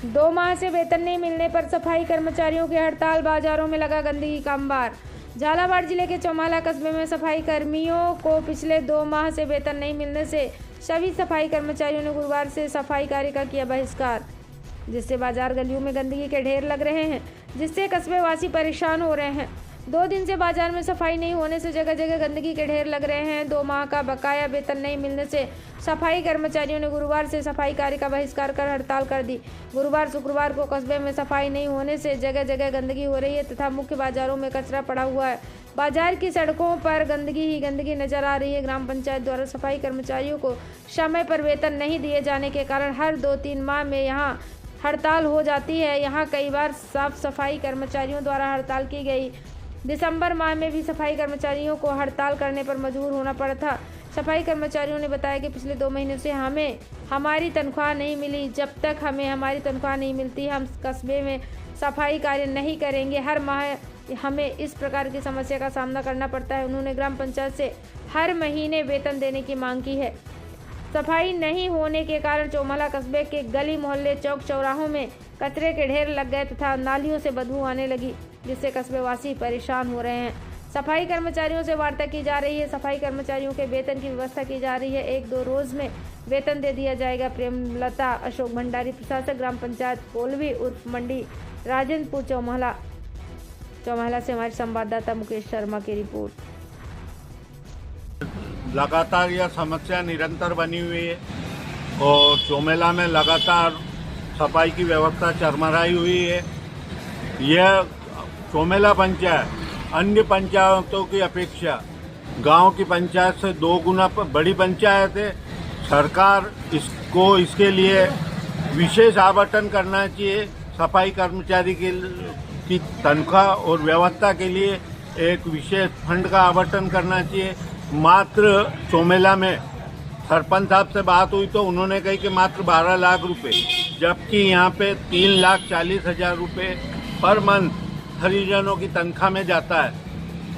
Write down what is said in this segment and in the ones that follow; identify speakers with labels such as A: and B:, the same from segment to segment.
A: 2 माह से वेतन नहीं मिलने पर सफाई कर्मचारियों की हड़ताल, बाजारों में लगा गंदगी का अंबार। झालावाड़ जिले के चौमाला कस्बे में सफाई कर्मियों को पिछले 2 माह से वेतन नहीं मिलने से सभी सफाई कर्मचारियों ने गुरुवार से सफाई कार्य का किया बहिष्कार, जिससे बाजार गलियों में गंदगी के ढेर लग रहे हैं, जिससे कस्बे वासी परेशान हो रहे हैं। 2 दिन से बाजार में सफाई नहीं होने से जगह जगह गंदगी के ढेर लग रहे हैं। 2 माह का बकाया वेतन नहीं मिलने से सफाई कर्मचारियों ने गुरुवार से सफाई कार्य का बहिष्कार कर हड़ताल कर दी। गुरुवार शुक्रवार को कस्बे में सफाई नहीं होने से जगह जगह गंदगी हो रही है तथा मुख्य बाजारों में कचरा पड़ा हुआ है। बाजार की सड़कों पर गंदगी ही गंदगी नजर आ रही है। ग्राम पंचायत द्वारा सफाई कर्मचारियों को समय पर वेतन नहीं दिए जाने के कारण हर 2-3 माह में यहाँ हड़ताल हो जाती है। यहाँ कई बार साफ सफाई कर्मचारियों द्वारा हड़ताल की गई। दिसंबर माह में भी सफाई कर्मचारियों को हड़ताल करने पर मजबूर होना पड़ा था। सफाई कर्मचारियों ने बताया कि पिछले 2 महीने से हमें हमारी तनख्वाह नहीं मिली। जब तक हमें हमारी तनख्वाह नहीं मिलती हम कस्बे में सफाई कार्य नहीं करेंगे। हर माह हमें इस प्रकार की समस्या का सामना करना पड़ता है। उन्होंने ग्राम पंचायत से हर महीने वेतन देने की मांग की है। सफाई नहीं होने के कारण चौमाला कस्बे के गली मोहल्ले, चौक चौराहों में कचरे के ढेर लग गए तथा नालियों से बदबू आने लगी, जिससे कस्बे वासी परेशान हो रहे हैं। सफाई कर्मचारियों से वार्ता की जा रही है। सफाई कर्मचारियों के वेतन की व्यवस्था की जा रही है। 1-2 रोज में वेतन दे दिया जाएगा। प्रेमलता अशोक भंडारी, प्रशासक ग्राम पंचायत कोलवी उर्फ मंडी, राजेंद्रपुर, चौमाला से हमारे संवाददाता मुकेश शर्मा की रिपोर्ट।
B: लगातार यह समस्या निरंतर बनी हुई है और चौमेला में लगातार सफाई की व्यवस्था चरमराई हुई है। यह चौमेला पंचायत अन्य पंचायतों की अपेक्षा गांव की पंचायत से 2 गुना बड़ी पंचायत है। सरकार इसको इसके लिए विशेष आवंटन करना चाहिए। सफाई कर्मचारी की तनख्वाह और व्यवस्था के लिए एक विशेष फंड का आवंटन करना चाहिए। मात्र चौमेला में सरपंच साहब से बात हुई तो उन्होंने कही कि मात्र 12 लाख रुपए, जबकि यहाँ पे 3,40,000 रुपए पर मंथ हरिजनों की तनख्वाह में जाता है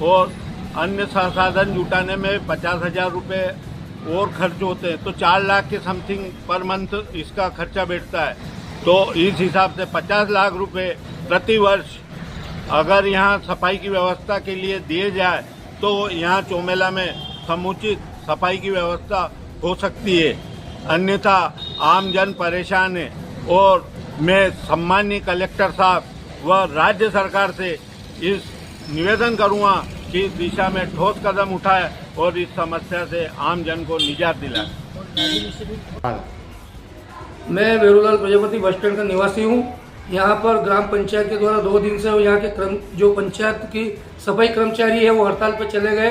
B: और अन्य संसाधन जुटाने में 50,000 रुपए और खर्च होते हैं, तो 4 लाख के समथिंग पर मंथ इसका खर्चा बैठता है। तो इस हिसाब से 50 लाख रुपए प्रति वर्ष अगर यहाँ सफाई की व्यवस्था के लिए दिए जाए तो यहाँ चौमेला में समुचित सफाई की व्यवस्था हो सकती है। अन्यथा आम जन परेशान है और मैं सम्माननीय कलेक्टर साहब व राज्य सरकार से इस निवेदन करूँगा कि इस दिशा में ठोस कदम उठाए और इस समस्या से आम जन को निजात दिलाए।
C: मैं बेरूलाल प्रजापति बस स्टैंड का निवासी हूँ। यहाँ पर ग्राम पंचायत के द्वारा 2 दिन से यहाँ के जो पंचायत की सफाई कर्मचारी है वो हड़ताल पर चले गए।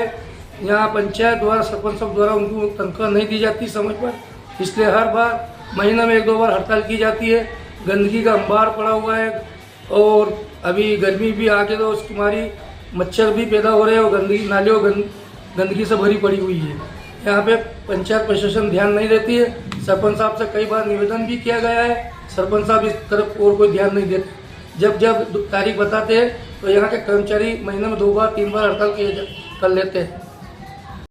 C: यहाँ पंचायत द्वारा सरपंच साहब द्वारा उनको तनख्वाह नहीं दी जाती समय पर, इसलिए हर बार महीना में 1-2 बार हड़ताल की जाती है। गंदगी का अंबार पड़ा हुआ है और अभी गर्मी भी आके तो उसकी मारी मच्छर भी पैदा हो रहे हैं और गंदगी नालियों गंदगी से भरी पड़ी हुई है। यहाँ पे पंचायत प्रशासन ध्यान नहीं देती है। सरपंच साहब से कई बार निवेदन भी किया गया है, सरपंच साहब इस तरफ और कोई ध्यान नहीं देते। जब तारीख बताते हैं तो यहाँ के कर्मचारी महीने में 2-3 बार हड़ताल कर लेते हैं।